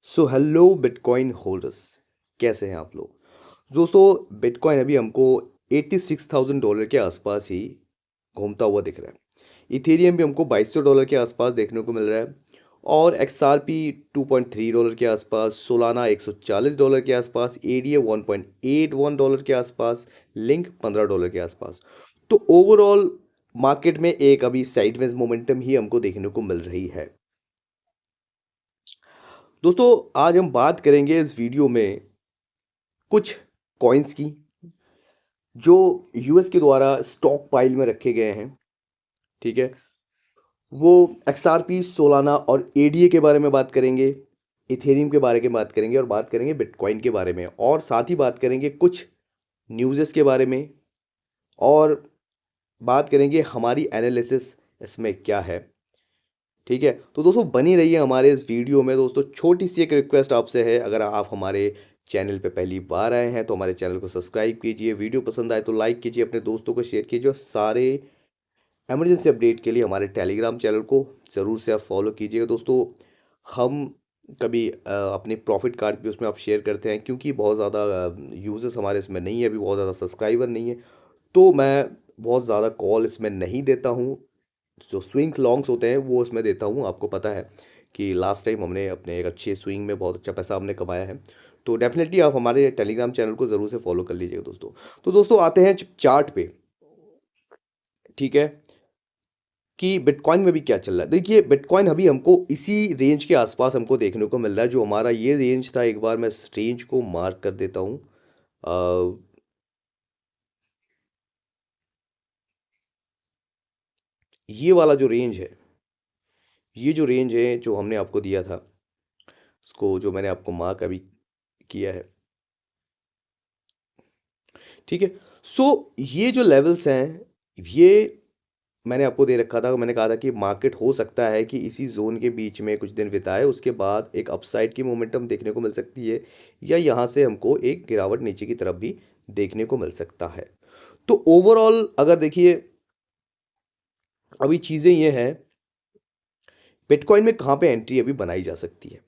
So hello bitcoin holders, कैसे हैं आप लोग। दोस्तों, बिटकॉइन अभी हमको $86,000 के आसपास ही घूमता हुआ दिख रहा है। इथेरियम भी हमको $2200 के आसपास देखने को मिल रहा है। और XRP $2.3 के आसपास, सोलाना $140 के आसपास, एडीए $1.81 के आसपास, लिंक $15 के आसपास। तो ओवरऑल मार्केट में एक अभी साइडवेज मोमेंटम ही हमको देखने को मिल रही है। दोस्तों, आज हम बात करेंगे इस वीडियो में कुछ कॉइन्स की जो यूएस के द्वारा स्टॉक पाइल में रखे गए हैं। ठीक है, वो XRP, सोलाना और एडीए के बारे में बात करेंगे, इथेरियम के बारे में बात करेंगे, और बात करेंगे बिटकॉइन के बारे में, और साथ ही बात करेंगे कुछ न्यूज़ेस के बारे में, और बात करेंगे हमारी एनालिसिस इसमें क्या है। ठीक है, तो दोस्तों बनी रहिए हमारे इस वीडियो में। दोस्तों, छोटी सी एक रिक्वेस्ट आपसे है, अगर आप हमारे चैनल पे पहली बार आए हैं तो हमारे चैनल को सब्सक्राइब कीजिए, वीडियो पसंद आए तो लाइक कीजिए, अपने दोस्तों को शेयर कीजिए, और सारे इमरजेंसी अपडेट के लिए हमारे टेलीग्राम चैनल को ज़रूर से आप फॉलो कीजिएगा। दोस्तों, हम कभी अपने प्रॉफिट कार्ड भी उसमें आप शेयर करते हैं, क्योंकि बहुत ज़्यादा यूजर्स हमारे इसमें नहीं है, अभी बहुत ज़्यादा सब्सक्राइबर नहीं है, तो मैं बहुत ज़्यादा कॉल इसमें नहीं देता हूँ। जो स्विंग लॉन्ग्स होते हैं वो इसमें देता हूँ। आपको पता है कि लास्ट टाइम हमने अपने एक अच्छे स्विंग में बहुत अच्छा पैसा हमने कमाया है। तो डेफिनेटली आप हमारे टेलीग्राम चैनल को ज़रूर से फॉलो कर लीजिएगा दोस्तों। तो दोस्तों, आते हैं चार्ट पे। ठीक है, कि बिटकॉइन में भी क्या चल रहा है। देखिए, बिटकॉइन अभी हमको इसी रेंज के आसपास हमको देखने को मिल रहा है, जो हमारा ये रेंज था। एक बार मैं इस रेंज को मार्क कर देता हूँ। ये वाला जो रेंज है, ये जो रेंज है जो हमने आपको दिया था, उसको जो मैंने आपको मार्क अभी किया है। ठीक है, सो ये जो लेवल्स हैं, ये मैंने आपको दे रखा था। मैंने कहा था कि मार्केट हो सकता है कि इसी जोन के बीच में कुछ दिन बिताए, उसके बाद एक अपसाइड की मोमेंटम देखने को मिल सकती है, या यहाँ से हमको एक गिरावट नीचे की तरफ भी देखने को मिल सकता है। तो ओवरऑल अगर देखिए, अभी चीज़ें ये हैं, बिटकॉइन में कहाँ पे एंट्री अभी बनाई जा सकती है।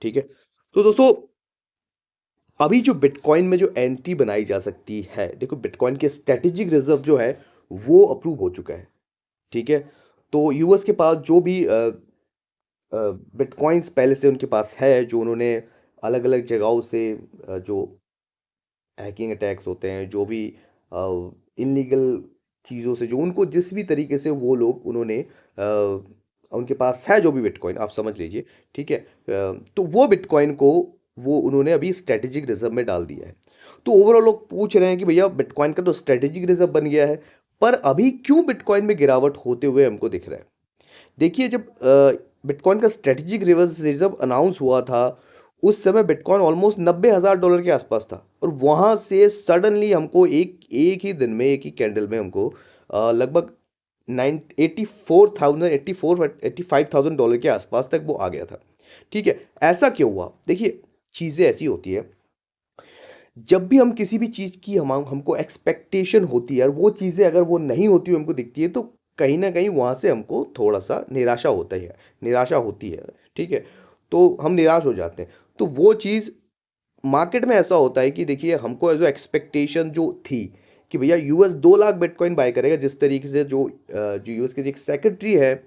ठीक है, तो दोस्तों, अभी जो बिटकॉइन में जो एंट्री बनाई जा सकती है, देखो बिटकॉइन के स्ट्रेटेजिक रिजर्व जो है वो अप्रूव हो चुका है। ठीक है, तो यूएस के पास जो भी बिटकॉइंस पहले से उनके पास है, जो उन्होंने अलग अलग जगहों से जो हैकिंग अटैक्स होते हैं, जो भी इनलीगल चीज़ों से, जो उनको जिस भी तरीके से वो लोग उन्होंने उनके पास है जो भी बिटकॉइन, आप समझ लीजिए। ठीक है, तो वो बिटकॉइन को वो उन्होंने अभी स्ट्रेटेजिक रिजर्व में डाल दिया है। तो ओवरऑल लोग पूछ रहे हैं कि भैया बिटकॉइन का तो स्ट्रेटेजिक रिजर्व बन गया है, पर अभी क्यों बिटकॉइन में गिरावट होते हुए हमको दिख रहा है। देखिए, जब बिटकॉइन का स्ट्रेटेजिक रिजर्व अनाउंस हुआ था, उस समय बिटकॉइन ऑलमोस्ट $90,000 के आसपास था, और वहाँ से सडनली हमको एक एक ही दिन में, एक ही कैंडल में हमको लगभग 84,000 $85,000 के आसपास तक वो आ गया था। ठीक है, ऐसा क्यों हुआ। देखिए, चीज़ें ऐसी होती है, जब भी हम किसी भी चीज़ की हमको एक्सपेक्टेशन होती है, और वो चीज़ें अगर वो नहीं होती हुई हमको दिखती है, तो कहीं ना कहीं वहाँ से हमको थोड़ा सा निराशा होता है, निराशा होती है। ठीक है, तो हम निराश हो जाते हैं। तो वो चीज़ मार्केट में ऐसा होता है कि देखिए, हमको जो एक्सपेक्टेशन जो थी कि भैया यूएस 2 लाख बिटकॉइन बाय करेगा, जिस तरीके से जो यूएस के एक सेक्रेटरी है,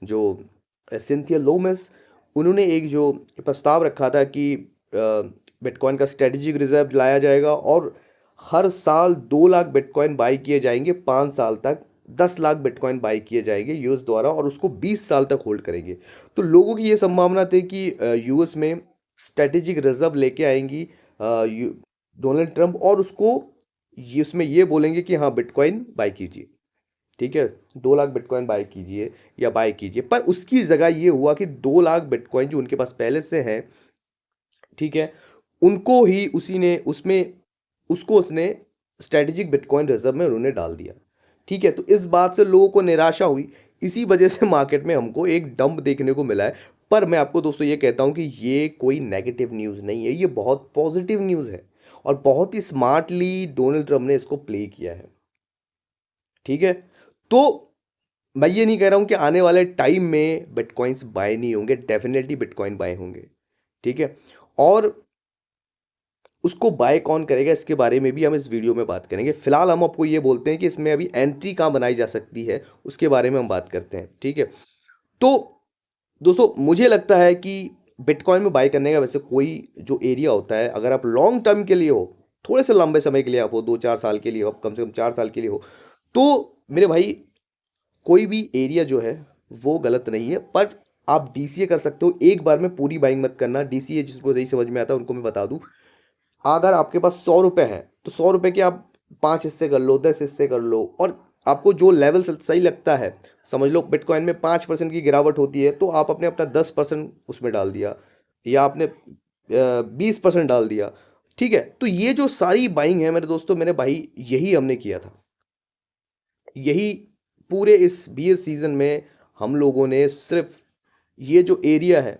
जो सिंथिया लोमस, उन्होंने एक जो प्रस्ताव रखा था कि बिटकॉइन का स्ट्रेटेजिक रिजर्व लाया जाएगा, और हर साल 2 लाख बिटकॉइन बाई किए जाएंगे, 5 साल तक 10 लाख बिटकॉइन बाई किए जाएंगे यूएस द्वारा, और उसको 20 साल तक होल्ड करेंगे। तो लोगों की ये संभावना थी कि यूएस में स्ट्रेटेजिक रिजर्व लेके आएंगी डोनाल्ड ट्रंप, और उसको उसमें ये बोलेंगे कि हाँ, बिटकॉइन बाई कीजिए। ठीक है, 2 लाख बिटकॉइन बाय कीजिए या बाय कीजिए, पर उसकी जगह ये हुआ कि 2 लाख बिटकॉइन जो उनके पास पहले से है, ठीक है, उनको ही उसी ने उसमें उसको उसने स्ट्रेटेजिक बिटकॉइन रिजर्व में उन्होंने डाल दिया। ठीक है, तो इस बात से लोगों को निराशा हुई, इसी वजह से मार्केट में हमको एक डंप देखने को मिला है। पर मैं आपको दोस्तों ये कहता हूं कि ये कोई नेगेटिव न्यूज़ नहीं है, ये बहुत पॉजिटिव न्यूज़ है, और बहुत ही स्मार्टली डोनाल्ड ट्रंप ने इसको प्ले किया है। ठीक है, तो मैं ये नहीं कह रहा हूं कि आने वाले टाइम में बिटकॉइंस बाय नहीं होंगे, डेफिनेटली बिटकॉइन बाय होंगे। ठीक है? और उसको बाय कौन करेगा इसके बारे में भी हम इस वीडियो में बात करेंगे। फिलहाल हम आपको ये बोलते हैं कि इसमें अभी एंट्री कहाँ बनाई जा सकती है, उसके बारे में हम बात करते हैं, ठीक है? तो दोस्तों मुझे लगता है कि बिटकॉइन में बाय करने का वैसे कोई जो एरिया होता है, अगर आप लॉन्ग टर्म के लिए हो, थोड़े से लंबे समय के लिए आप हो, 2-4 साल के लिए हो, कम से कम 4 साल के लिए हो, तो मेरे भाई कोई भी एरिया जो है वो गलत नहीं है। पर आप डीसीए कर सकते हो, एक बार में पूरी बाइंग मत करना। डीसीए जिसको नहीं समझ में आता है उनको मैं बता दूं, अगर आपके पास 100 रुपये है तो 100 रुपये के आप 5 हिस्से कर लो, 10 हिस्से कर लो, और आपको जो लेवल सही लगता है, समझ लो बिटकॉइन में 5% की गिरावट होती है तो आप अपने अपना 10% उसमें डाल दिया, या आपने 20% डाल दिया, ठीक है? तो ये जो सारी बाइंग है मेरे दोस्तों, मेरे भाई, यही हमने किया था। यही पूरे इस बियर सीजन में हम लोगों ने सिर्फ ये जो एरिया है,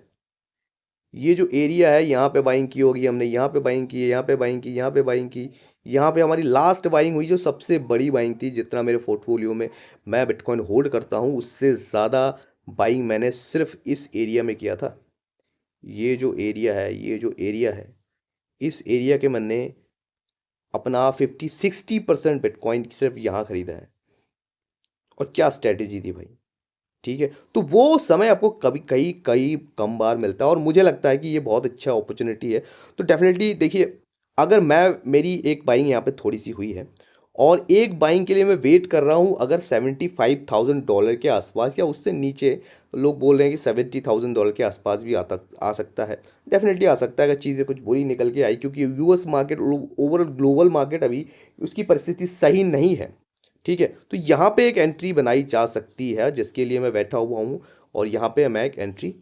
ये जो एरिया है यहाँ पे बाइंग की होगी हमने, यहाँ पे बाइंग की है, यहाँ पे बाइंग की, यहाँ पे बाइंग की, यहाँ पे हमारी लास्ट बाइंग हुई जो सबसे बड़ी बाइंग थी। जितना मेरे पोर्टफोलियो में मैं बिटकॉइन होल्ड करता हूँ उससे ज़्यादा बाइंग मैंने सिर्फ इस एरिया में किया था। ये जो एरिया है, ये जो एरिया है, इस एरिया के मैंने अपना 50-60% बिटकॉइन सिर्फ यहाँ खरीदा है। और क्या स्ट्रेटेजी थी भाई, ठीक है? तो वो समय आपको कभी कई कई कम बार मिलता है और मुझे लगता है कि ये बहुत अच्छा अपॉर्चुनिटी है। तो डेफिनेटली देखिए, अगर मैं मेरी एक बाइंग यहाँ पे थोड़ी सी हुई है और एक बाइंग के लिए मैं वेट कर रहा हूँ, अगर $75,000 के आसपास या उससे नीचे, लोग बोल रहे हैं कि $70,000 के आसपास भी आता आ सकता है। डेफिनेटली आ सकता है अगर चीज़ें कुछ बुरी निकल के आई, क्योंकि US market, overall global market अभी उसकी परिस्थिति सही नहीं है, ठीक है? तो यहाँ पे एक एंट्री बनाई जा सकती है जिसके लिए मैं बैठा हुआ हूँ, और यहाँ पे मैं एक एंट्री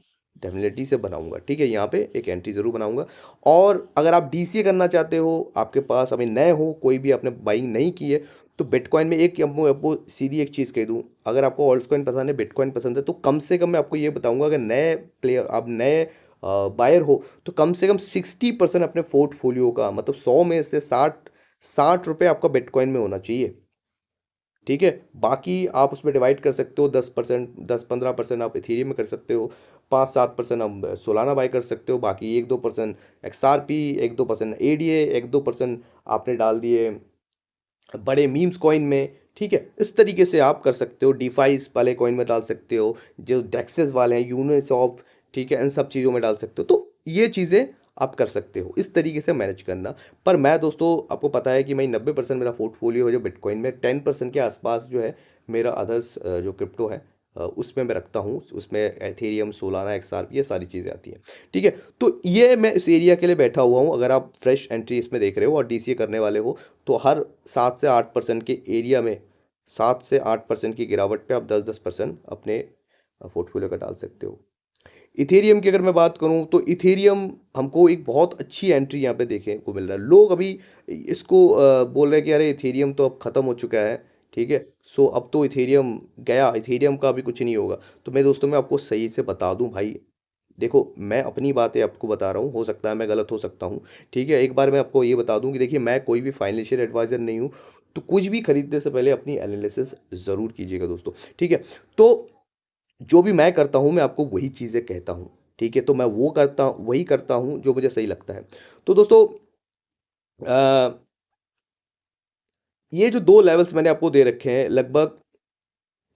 डेफिनेटली से बनाऊंगा, ठीक है? यहाँ पे एक एंट्री ज़रूर बनाऊंगा। और अगर आप डीसीए करना चाहते हो, आपके पास अभी नए हो, कोई भी आपने बाइंग नहीं की है, तो बिटकॉइन में एक आपको आपको सीधी एक चीज़ कह दूँ, अगर आपको ऑल्ट कॉइन पसंद है, बिटकॉइन पसंद है, तो कम से कम मैं आपको ये बताऊंगा, अगर नए प्लेयर, आप नए बायर हो, तो कम से कम 60% अपने पोर्टफोलियो का, मतलब 100 में से 60 रुपये आपका बिटकॉइन में होना चाहिए, ठीक है? बाकी आप उसमें डिवाइड कर सकते हो, 10%, 10-15% आप इथेरियम में कर सकते हो, 5-7% आप सोलाना बाय कर सकते हो, बाकी 1-2% एक्सआरपी, 1-2% एडीए, 1-2% आपने डाल दिए बड़े मीम्स कॉइन में, ठीक है? इस तरीके से आप कर सकते हो, डिफाइस वाले कॉइन में डाल सकते हो, जो डेक्सेस वाले हैं, यूनिसॉफ्ट, ठीक है? इन सब चीज़ों में डाल सकते हो। तो ये चीज़ें आप कर सकते हो, इस तरीके से मैनेज करना। पर मैं दोस्तों, आपको पता है कि मैं 90% मेरा पोर्टफोलियो है जो बिटकॉइन में, 10% के आसपास जो है मेरा अदर्स जो क्रिप्टो है, उसमें मैं रखता हूँ। उसमें एथेरियम, सोलाना, एक्सआरपी, ये सारी चीज़ें आती हैं, ठीक है? तो ये मैं इस एरिया के लिए बैठा हुआ हूँ। अगर आप फ्रेश एंट्री इसमें देख रहे हो और डीसीए करने वाले हो, तो हर 7 से 8% के एरिया में, 7 से 8% की गिरावट पे आप 10-10% अपने पोर्टफोलियो का डाल सकते हो। इथेरियम की अगर मैं बात करूं, तो इथेरियम हमको एक बहुत अच्छी एंट्री यहाँ पे देखने को मिल रहा है। लोग अभी इसको बोल रहे हैं कि अरे इथेरियम तो अब ख़त्म हो चुका है, ठीक है? सो अब तो इथेरियम गया, इथेरियम का अभी कुछ नहीं होगा। तो मैं दोस्तों, मैं आपको सही से बता दूं भाई, देखो, मैं अपनी बातें आपको बता रहा हूँ, हो सकता है मैं गलत हो सकता हूँ, ठीक है? एक बार मैं आपको ये बता दूँ कि देखिए, मैं कोई भी फाइनेंशियल एडवाइज़र नहीं हूँ, तो कुछ भी खरीदने से पहले अपनी एनालिसिस ज़रूर कीजिएगा दोस्तों, ठीक है? तो जो भी मैं करता हूँ, मैं आपको वही चीज़ें कहता हूँ, ठीक है? तो मैं वही करता हूँ जो मुझे सही लगता है। तो दोस्तों, अ, ये जो 2 लेवल्स मैंने आपको दे रखे हैं, लगभग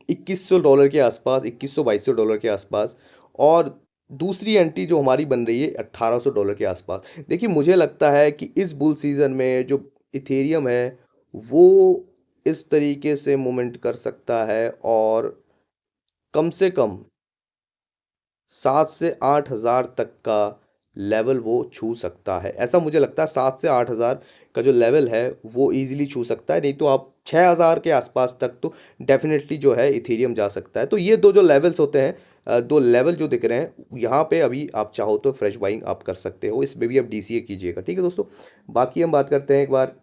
$2100 के आसपास, $2100-2200 के आसपास, और दूसरी एंट्री जो हमारी बन रही है $1800 के आसपास। देखिए, मुझे लगता है कि इस बुल सीज़न में जो इथेरियम है, वो इस तरीके से मूवमेंट कर सकता है और कम से कम 7 से 8,000 तक का लेवल वो छू सकता है। ऐसा मुझे लगता है 7 से 8,000 का जो लेवल है वो ईज़िली छू सकता है, नहीं तो आप 6,000 के आसपास तक तो डेफ़िनेटली जो है इथेरियम जा सकता है। तो ये 2 जो लेवल्स होते हैं, 2 लेवल जो दिख रहे हैं, यहाँ पे अभी आप चाहो तो फ्रेश बाइंग आप कर सकते हो। इसमें भी आप डीसीए कीजिएगा, ठीक है दोस्तों? बाकी हम बात करते हैं एक बार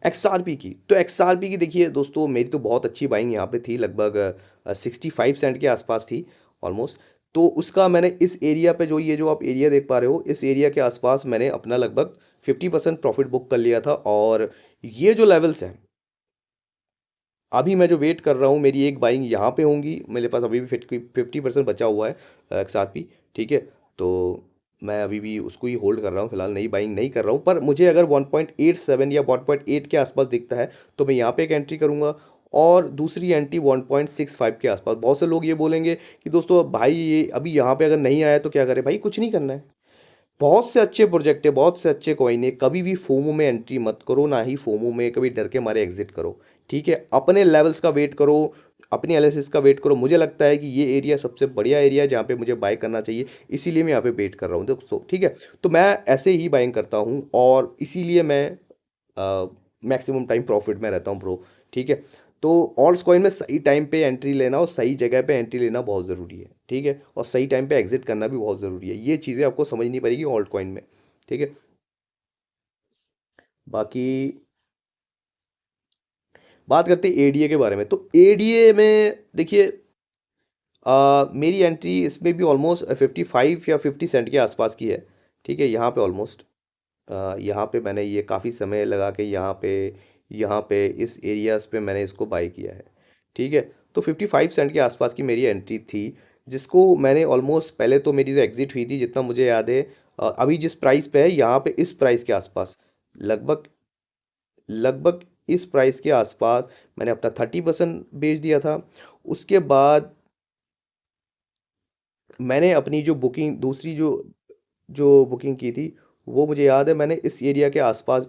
एक्सआरपी की। तो एक्सआरपी की देखिए दोस्तों, मेरी तो बहुत अच्छी बाइंग यहाँ पे थी, लगभग 65 सेंट के आसपास थी ऑलमोस्ट। तो उसका मैंने इस एरिया पे, जो ये जो आप एरिया देख पा रहे हो, इस एरिया के आसपास मैंने अपना लगभग 50% प्रॉफिट बुक कर लिया था। और ये जो लेवल्स हैं, अभी मैं जो वेट कर रहा हूँ, मेरी एक बाइंग यहाँ पे होंगी, मेरे पास अभी भी 50% बचा हुआ है XRP, ठीक है। तो मैं अभी भी उसको ही होल्ड कर रहा हूँ, फिलहाल नई बाइंग नहीं कर रहा हूँ, पर मुझे अगर 1.87 या 1.8 के आसपास दिखता है तो मैं यहाँ पे एक एंट्री करूँगा, और दूसरी एंट्री 1.65 के आसपास। बहुत से लोग ये बोलेंगे कि दोस्तों भाई ये अभी यहाँ पे अगर नहीं आया तो क्या करें? भाई कुछ नहीं करना है। बहुत से अच्छे प्रोजेक्ट है, बहुत से अच्छे कॉइन है, कभी भी फोमो में एंट्री मत करो, ना ही फोमो में कभी डर के मारे एग्जिट करो, ठीक है। अपने लेवल्स का वेट करो, अपनी एनालिसिस का वेट करो। मुझे लगता है कि ये एरिया सबसे बढ़िया एरिया है जहाँ पे मुझे बाय करना चाहिए, इसीलिए मैं यहाँ पे वेट कर रहा हूँ दोस्तों, ठीक है। तो मैं ऐसे ही बाइंग करता हूँ, और इसीलिए मैं मैक्सिमम टाइम प्रॉफिट में रहता हूँ ब्रो, ठीक है। तो ऑल्ट्स कॉइन में सही टाइम पे एंट्री लेना और सही जगह पे एंट्री लेना बहुत ज़रूरी है, ठीक है, और सही टाइम पे एग्जिट करना भी बहुत ज़रूरी है। ये चीज़ें आपको समझनी पड़ेगी ऑल्ट कॉइन में, ठीक है। बाकी बात करते हैं एडीए के बारे में। तो एडीए में देखिए, मेरी एंट्री इसमें भी ऑलमोस्ट 55 या 50 सेंट के आसपास की है, ठीक है। यहाँ पे ऑलमोस्ट यहाँ पे मैंने ये काफ़ी समय लगा के यहाँ पे इस एरियाज पे मैंने इसको बाई किया है, ठीक है। तो 55 सेंट के आसपास की मेरी एंट्री थी, जिसको मैंने ऑलमोस्ट, पहले तो मेरी जो एग्जिट हुई थी जितना मुझे याद है, अभी जिस प्राइस पे है यहाँ पे इस प्राइस के आसपास, लगभग लगभग इस प्राइस के आसपास मैंने अपना 30% बेच दिया था। उसके बाद मैंने अपनी जो बुकिंग दूसरी जो जो बुकिंग की थी, वो मुझे याद है मैंने इस एरिया के आसपास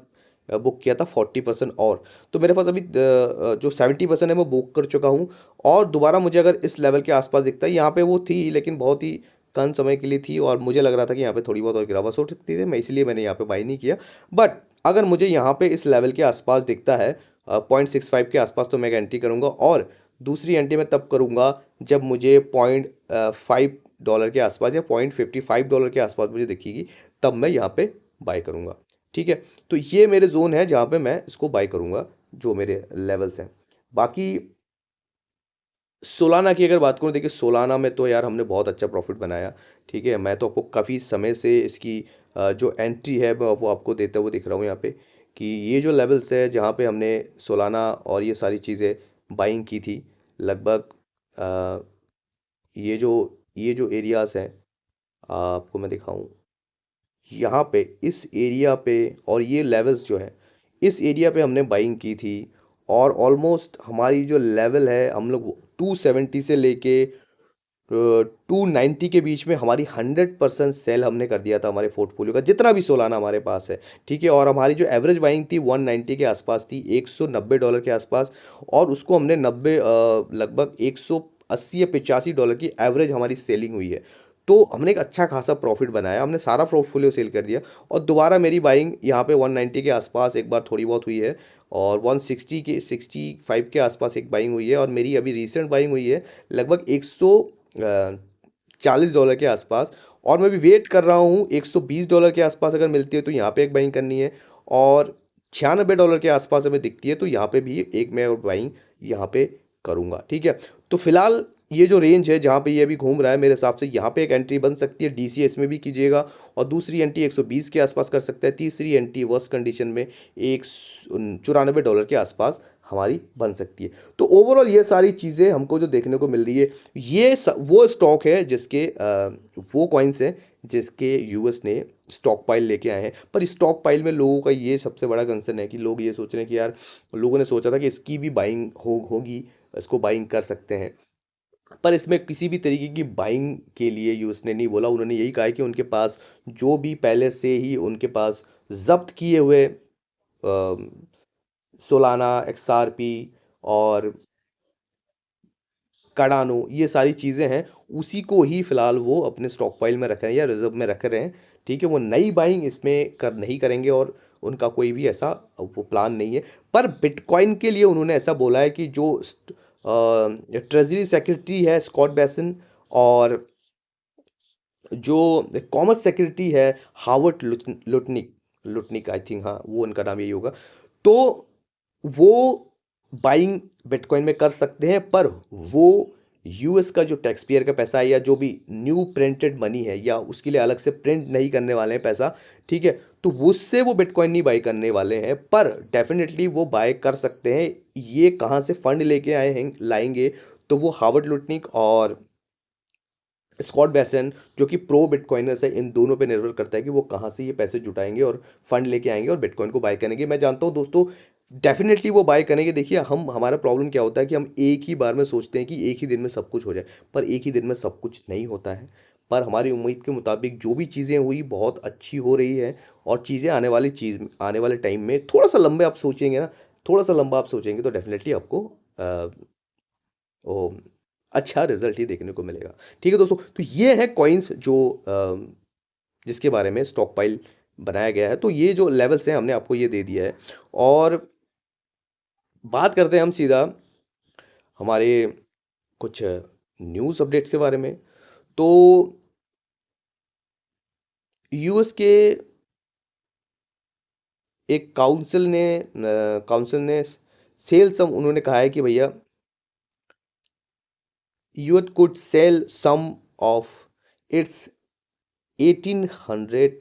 बुक किया था 40% और। तो मेरे पास अभी जो 70% है मैं बुक कर चुका हूँ, और दोबारा मुझे अगर इस लेवल के आसपास दिखता है, यहाँ पे वो थी लेकिन बहुत ही कम समय के लिए थी, और मुझे लग रहा था कि यहाँ पे थोड़ी बहुत और गिरावट हो सकती थी, मैं इसलिए मैंने यहाँ पे बाई नहीं किया। बट अगर मुझे यहाँ पे इस लेवल के आसपास दिखता है 0.65 के आसपास, तो मैं एक एंट्री करूँगा, और दूसरी एंट्री मैं तब करूँगा जब मुझे $0.5 के आसपास या $0.55 के आसपास मुझे दिखेगी, तब मैं यहाँ पे बाय करूँगा, ठीक है। तो ये मेरे जोन है जहाँ पे मैं इसको बाय करूँगा, जो मेरे लेवल्स हैं। बाकी सोलाना की अगर बात करूँ, देखिए सोलाना में तो यार हमने बहुत अच्छा प्रॉफिट बनाया, ठीक है। मैं तो आपको काफ़ी समय से इसकी जो एंट्री है वो आपको देते हुए दिख रहा हूँ यहाँ पे, कि ये जो लेवल्स है जहाँ पे हमने सोलाना और ये सारी चीज़ें बाइंग की थी, लगभग अ, ये जो ये जो एरियाज़ हैं, आपको मैं दिखाऊं, यहाँ पे इस एरिया पे, और ये लेवल्स जो है इस एरिया पे हमने बाइंग की थी, और ऑलमोस्ट हमारी जो लेवल है, हम लोग 270 से लेके 290 के बीच में हमारी 100% सेल हमने कर दिया था हमारे पोर्टफोलियो का, जितना भी सोलाना हमारे पास है, ठीक है। और हमारी जो एवरेज बाइंग थी 190 के आसपास थी, $190 के आसपास, और उसको हमने लगभग 180 या $85 की एवरेज हमारी सेलिंग हुई है। तो हमने एक अच्छा खासा प्रॉफिट बनाया, हमने सारा पोर्टफोलियो सेल कर दिया, और दोबारा मेरी बाइंग यहाँ पे 190 के आसपास एक बार थोड़ी बहुत हुई है, और 65 के आसपास एक बाइंग हुई है, और मेरी अभी रिसेंट बाइंग हुई है लगभग $140 के आसपास। और मैं भी वेट कर रहा हूँ $120 के आसपास अगर मिलती है तो यहाँ पे एक बाइंग करनी है, और $96 के आसपास हमें दिखती है तो यहाँ पे भी एक मैं और बाइंग यहाँ पे करूँगा, ठीक है। तो फिलहाल ये जो रेंज है जहाँ पे ये अभी घूम रहा है, मेरे हिसाब से यहाँ पे एक एंट्री बन सकती है, डीसीएस में भी कीजिएगा, और दूसरी एंट्री 120 के आसपास कर सकता है, तीसरी एंट्री वर्स्ट कंडीशन में $94 के आसपास हमारी बन सकती है। तो ओवरऑल ये सारी चीज़ें हमको जो देखने को मिल रही है, वो स्टॉक है जिसके वो कॉइन्स हैं जिसके यूएस ने स्टॉक पाइल लेके आए हैं। पर स्टॉक पाइल में लोगों का ये सबसे बड़ा कंसर्न है कि लोग ये सोच रहे हैं कि यार, लोगों ने सोचा था कि इसकी भी बाइंग होगी, इसको बाइंग कर सकते हैं, पर इसमें किसी भी तरीके की बाइंग के लिए यूएस ने नहीं बोला। उन्होंने यही कहा है कि उनके पास जो भी पहले से ही उनके पास जब्त किए हुए सोलाना, एक्सआरपी और कार्डानो, ये सारी चीज़ें हैं, उसी को ही फ़िलहाल वो अपने स्टॉक पाइल में रख रहे हैं या रिज़र्व में रख रहे हैं, ठीक है। वो नई बाइंग इसमें नहीं करेंगे, और उनका कोई भी ऐसा वो प्लान नहीं है। पर बिटकॉइन के लिए उन्होंने ऐसा बोला है कि जो ट्रेजरी सेक्रेटरी है स्कॉट बेसन, और जो कॉमर्स सेक्रेटरी है Howard Lutnick Lutnick I think, हाँ वो उनका नाम यही होगा। तो वो बाइंग बिटकॉइन में कर सकते हैं, पर वो यूएस का जो टैक्स पेयर का पैसा है, या जो भी न्यू प्रिंटेड मनी है, या उसके लिए अलग से प्रिंट नहीं करने वाले हैं पैसा, ठीक है। तो उससे वो बिटकॉइन नहीं बाई करने वाले हैं, पर डेफिनेटली वो बाय कर सकते हैं ये कहाँ से फंड लेके आए हैं लाएँगे, तो वो हार्वर्ड लुटनिक और स्कॉट बेसेंट जो कि प्रो बिटकॉइनर्स है, इन दोनों पे निर्भर करता है कि वो कहाँ से ये पैसे जुटाएँगे और फंड लेके आएँगे और बिटकॉइन को बाय करेंगे। मैं जानता हूँ दोस्तों, डेफ़िनेटली वो बाय करेंगे। देखिए, हम हमारा प्रॉब्लम क्या होता है कि हम एक ही बार में सोचते हैं कि एक ही दिन में सब कुछ हो जाए, पर एक ही दिन में सब कुछ नहीं होता है। पर हमारी उम्मीद के मुताबिक जो भी चीज़ें हुई बहुत अच्छी हो रही है, और चीज़ें आने वाले टाइम में थोड़ा-सा लंबे आप सोचेंगे ना, थोड़ा-सा लंबा आप सोचेंगे तो डेफ़िनेटली आपको अ, ओ अच्छा रिज़ल्ट ही देखने को मिलेगा। ठीक है दोस्तों, तो ये है कॉइन्स जो जिसके बारे में स्टॉक पाइल बनाया गया है। तो ये जो लेवल्स हैं हमने आपको ये दे दिया है, और बात करते हैं हम सीधा हमारे कुछ न्यूज़ अपडेट्स के बारे में। तो यूएस के एक काउंसिल ने सेल सम उन्होंने कहा है कि भैया US could sell some of its 1800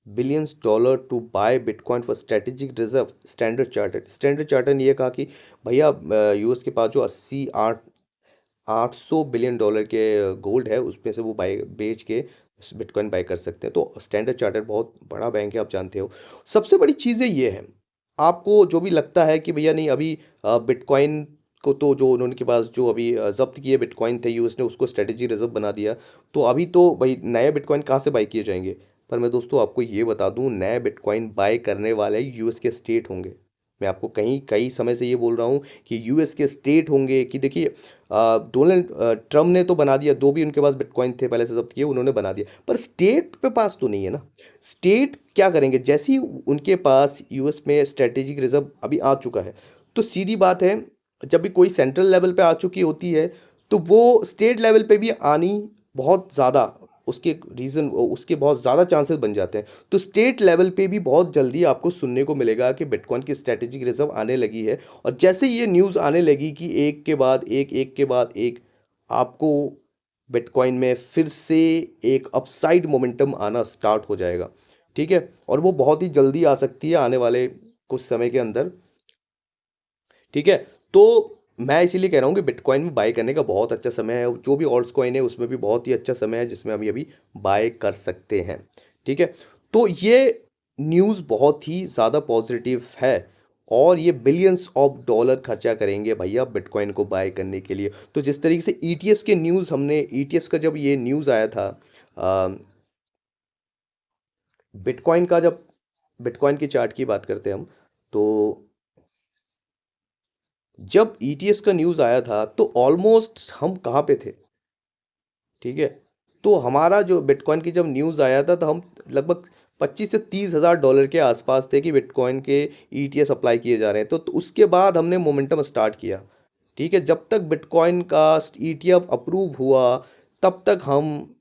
billions dollar to buy bitcoin for strategic reserve. Standard Chartered ने ये कहा कि भैया यूएस के पास जो 800 बिलियन डॉलर के गोल्ड है, उसमें से वो बाय बेच के बिटकॉइन बाय कर सकते हैं। तो स्टैंडर्ड चार्टर्ड बहुत बड़ा बैंक है, आप जानते हो। सबसे बड़ी चीज़ें ये है, आपको जो भी लगता है कि भैया नहीं अभी बिटकॉइन को तो जो उन्होंने के पास जो अभी जब्त किए बिटकॉइन थे, यूएस ने उसको स्ट्रेटेजी रिजर्व बना दिया। तो अभी तो भाई नए बिटकॉइन कहाँ से बाय किए जाएंगे? पर मैं दोस्तों आपको ये बता दूं, नए बिटकॉइन बाय करने वाले यूएस के स्टेट होंगे। मैं आपको कहीं कई समय से ये बोल रहा हूँ कि यूएस के स्टेट होंगे। कि देखिए, डोनाल्ड ट्रम्प ने तो बना दिया, जो भी उनके पास बिटकॉइन थे पहले से जब्त किए उन्होंने बना दिया, पर स्टेट पे पास तो नहीं है ना। स्टेट क्या करेंगे? जैसे ही उनके पास यूएस में स्ट्रेटेजिक रिजर्व अभी आ चुका है, तो सीधी बात है, जब भी कोई सेंट्रल लेवल पे आ चुकी होती है, तो वो स्टेट लेवल पे भी आनी बहुत ज़्यादा, उसके बहुत ज़्यादा चांसेस बन जाते हैं। तो स्टेट लेवल पे भी बहुत जल्दी आपको सुनने को मिलेगा कि बिटकॉइन की स्ट्रेटेजिक रिजर्व आने लगी है। और जैसे ये न्यूज़ आने लगी कि एक के बाद एक आपको बिटकॉइन में फिर से एक अपसाइड मोमेंटम आना स्टार्ट हो जाएगा। ठीक है? और वो बहुत ही जल्दी आ सकती है आने वाले कुछ समय के अंदर। ठीक है? तो मैं इसीलिए कह रहा हूँ कि बिटकॉइन में बाय करने का बहुत अच्छा समय है। जो भी ऑल्ट्स कॉइन है उसमें भी बहुत ही अच्छा समय है जिसमें अभी अभी बाय कर सकते हैं। ठीक है? तो ये न्यूज़ बहुत ही ज़्यादा पॉजिटिव है, और ये बिलियंस ऑफ डॉलर खर्चा करेंगे भैया बिटकॉइन को बाय करने के लिए। तो जिस तरीके से ईटीएस के न्यूज़ हमने ईटीएस का जब ये न्यूज़ आया था, अ, बिटकॉइन का जब बिटकॉइन के चार्ट की बात करते हैं हम, तो जब ईटीएस का न्यूज़ आया था तो ऑलमोस्ट हम कहाँ पे थे? ठीक है? तो हमारा जो बिटकॉइन की जब न्यूज़ आया था तो हम लगभग 25 से 30 हज़ार डॉलर के आसपास थे कि बिटकॉइन के ईटीएस अप्लाई किए जा रहे हैं। तो उसके बाद हमने मोमेंटम स्टार्ट किया। ठीक है? जब तक बिटकॉइन का ईटीएफ अप्रूव हुआ, तब तक हम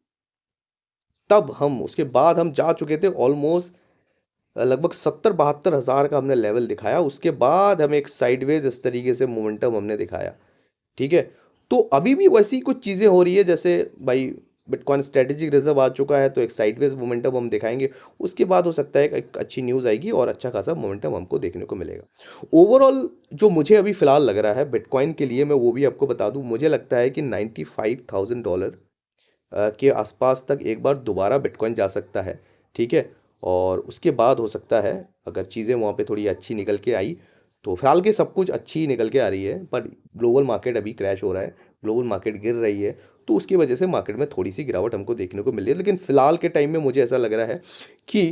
तब हम उसके बाद हम जा चुके थे ऑलमोस्ट लगभग 70-72 हज़ार का हमने लेवल दिखाया। उसके बाद हमें एक साइडवेज इस तरीके से मोमेंटम हमने दिखाया। ठीक है? तो अभी भी वैसी कुछ चीज़ें हो रही है, जैसे भाई बिटकॉइन स्ट्रैटेजिक रिज़र्व आ चुका है तो एक साइडवेज मोमेंटम हम दिखाएँगे। उसके बाद हो सकता है एक अच्छी न्यूज़ आएगी और अच्छा खासा मोमेंटम हमको देखने को मिलेगा। ओवरऑल जो मुझे अभी फ़िलहाल लग रहा है बिटकॉइन के लिए, मैं वो भी आपको बता दूँ, मुझे लगता है कि $95,000 के आसपास तक एक बार दोबारा बिटकॉइन जा सकता है। ठीक है? और उसके बाद हो सकता है अगर चीज़ें वहाँ पे थोड़ी अच्छी निकल के आई, तो फिलहाल के सब कुछ अच्छी ही निकल के आ रही है, पर ग्लोबल मार्केट अभी क्रैश हो रहा है, ग्लोबल मार्केट गिर रही है, तो उसकी वजह से मार्केट में थोड़ी सी गिरावट हमको देखने को मिल रही है। लेकिन फिलहाल के टाइम में मुझे ऐसा लग रहा है कि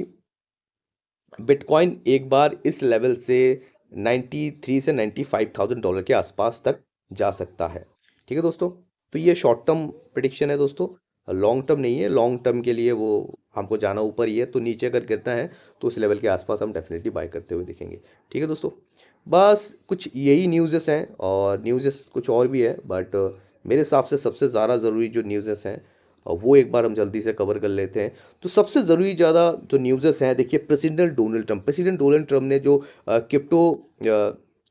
बिटकॉइन एक बार इस लेवल से 93 से $95,000 के आसपास तक जा सकता है। ठीक है दोस्तों? तो ये शॉर्ट टर्म प्रेडिक्शन है दोस्तों, लॉन्ग टर्म नहीं है। लॉन्ग टर्म के लिए वो हमको जाना ऊपर ही है, तो नीचे अगर गिरना है तो उस लेवल के आसपास हम डेफिनेटली बाय करते हुए दिखेंगे। ठीक है दोस्तों? बस कुछ यही न्यूज़ेस हैं, और न्यूज़ेस कुछ और भी है, बट मेरे हिसाब से सबसे ज़्यादा ज़रूरी जो न्यूज़ेस हैं वो एक बार हम जल्दी से कवर कर लेते हैं। तो सबसे ज़रूरी ज़्यादा जो न्यूज़ेस हैं, देखिए, प्रेसिडेंट डोनाल्ड ट्रम्प ने जो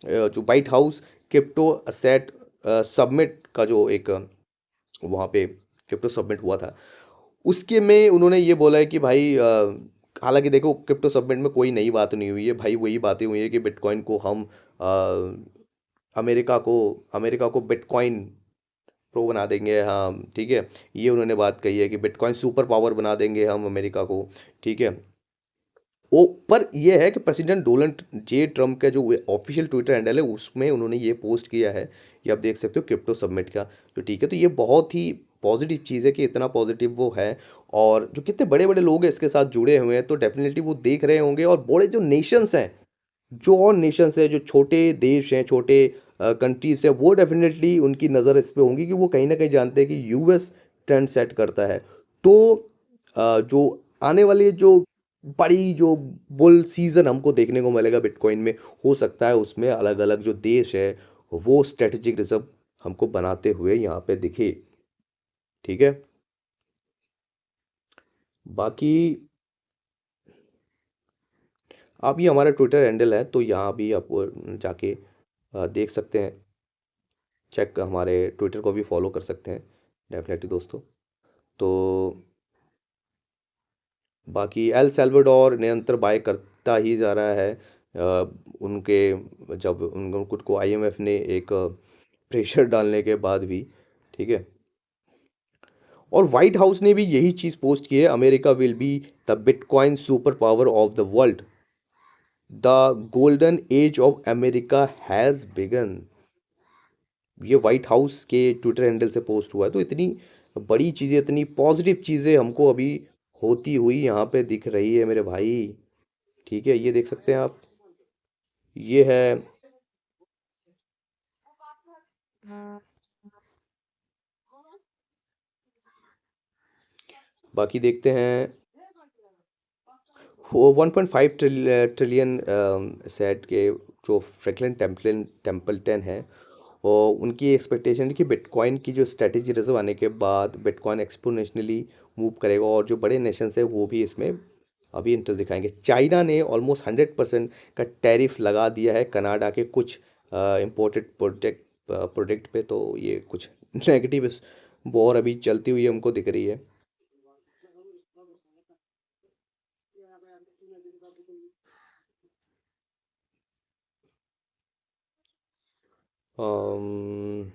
जो white house crypto asset submit का जो एक वहाँ पे क्रिप्टो सबमिट हुआ था, उसके में उन्होंने ये बोला है कि भाई हालाँकि देखो क्रिप्टो समिट में कोई नई बात नहीं हुई है भाई, वही बातें हुई हैं कि बिटकॉइन को हम अमेरिका को अमेरिका को बिटकॉइन प्रो बना देंगे, हाँ, ठीक है? ये उन्होंने बात कही है कि बिटकॉइन सुपर पावर बना देंगे हम अमेरिका को, ठीक है? ओ पर ये है कि प्रेसिडेंट डोनाल्ड जे ट्रम्प का जो ऑफिशियल ट्विटर हैंडल है उसमें उन्होंने ये पोस्ट किया है, ये आप देख सकते हो क्रिप्टो समिट का, तो ठीक है, तो ये बहुत ही पॉजिटिव चीज़ है कि इतना पॉजिटिव वो है। और जो कितने बड़े बड़े लोग हैं इसके साथ जुड़े हुए हैं, तो डेफिनेटली वो देख रहे होंगे। और बड़े जो नेशंस हैं, जो और नेशंस हैं, जो छोटे देश हैं, छोटे कंट्रीज़ हैं, वो डेफ़िनेटली उनकी नज़र इस पे होंगी कि वो कहीं न कहीं जानते हैं कि यूएस ट्रेंड सेट करता है। तो जो आने वाली जो बड़ी जो बुल सीज़न हमको देखने को मिलेगा बिटकॉइन में, हो सकता है उसमें अलग-अलग जो देश है, वो स्ट्रैटेजिक रिज़र्व हमको बनाते हुए यहाँ पे दिखे, ठीक है? बाकी आप ये हमारा ट्विटर हैंडल है, तो यहाँ भी आप जाके देख सकते हैं। चेक हमारे ट्विटर को भी फॉलो कर सकते हैं डेफिनेटली दोस्तों। तो बाकी एल सल्वाडोर निरंतर बाय करता ही जा रहा है। उनके जब उनको खुद को आईएमएफ ने एक प्रेशर डालने के बाद भी, ठीक है? और व्हाइट हाउस ने भी यही चीज़ पोस्ट की है, America will be the bitcoin super power of the world, the golden age of America has begun. ये व्हाइट हाउस के ट्विटर हैंडल से पोस्ट हुआ है, तो इतनी बड़ी चीज़ें, इतनी पॉजिटिव चीज़ें हमको अभी होती हुई यहाँ पे दिख रही है मेरे भाई, ठीक है? ये देख सकते हैं आप, ये है। बाकी देखते हैं, वो 1.5 ट्रिलियन सेट के जो फ्रैंकलिन टेम्पल्टन है, और उनकी एक्सपेक्टेशन है कि बिटकॉइन की जो स्ट्रेटेजी रिजर्व आने के बाद बिटकॉइन एक्सपोनेंशियली मूव करेगा, और जो बड़े नेशंस है वो भी इसमें अभी इंटरेस्ट दिखाएंगे। चाइना ने ऑलमोस्ट 100% का टैरिफ लगा दिया है कनाडा के कुछ इम्पोर्टेड प्रोडक्ट पे, तो ये कुछ नेगेटिव वॉर अभी चलती हुई हमको दिख रही है। अम्म,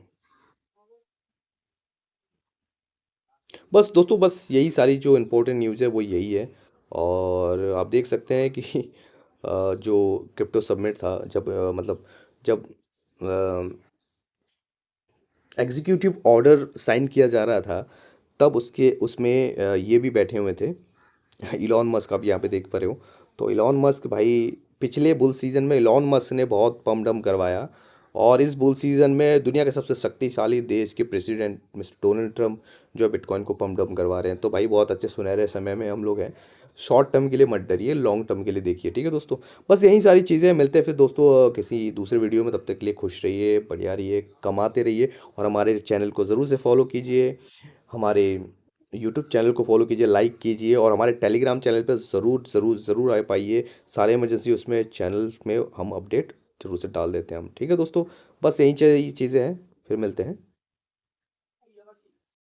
बस दोस्तों, बस यही सारी जो इम्पोर्टेंट न्यूज़ है वो यही है। और आप देख सकते हैं कि जो क्रिप्टो समिट था, जब मतलब जब एग्जीक्यूटिव ऑर्डर साइन किया जा रहा था, तब उसके उसमें ये भी बैठे हुए थे। इलॉन मस्क आप यहाँ पे देख पा रहे हो। तो इलॉन मस्क भाई, पिछले बुल सीजन में इलॉन मस्क ने बहुत पम डम करवाया, और इस बुल सीजन में दुनिया के सबसे शक्तिशाली देश के प्रेसिडेंट मिस्टर डोनाल्ड ट्रम्प जो है बिटकॉइन को पम डम करवा रहे हैं। तो भाई बहुत अच्छे सुनहरे समय में हम लोग हैं। शॉर्ट टर्म के लिए मत डरिए, लॉन्ग टर्म के लिए देखिए, ठीक है दोस्तों? बस यही सारी चीज़ें, मिलते हैं फिर दोस्तों किसी दूसरे वीडियो में। तब तक के लिए खुश रहिए, बढ़िया रहिए, कमाते रहिए, और हमारे चैनल को ज़रूर से फॉलो कीजिए। हमारे यूट्यूब चैनल को फॉलो कीजिए, लाइक कीजिए, और हमारे टेलीग्राम चैनल पर ज़रूर ज़रूर ज़रूर आ पाइए। सारे इमरजेंसी उसमें चैनल में हम अपडेट ज़रूर से डाल देते हैं हम, ठीक है दोस्तों? बस यही चीज़ें हैं, फिर मिलते हैं।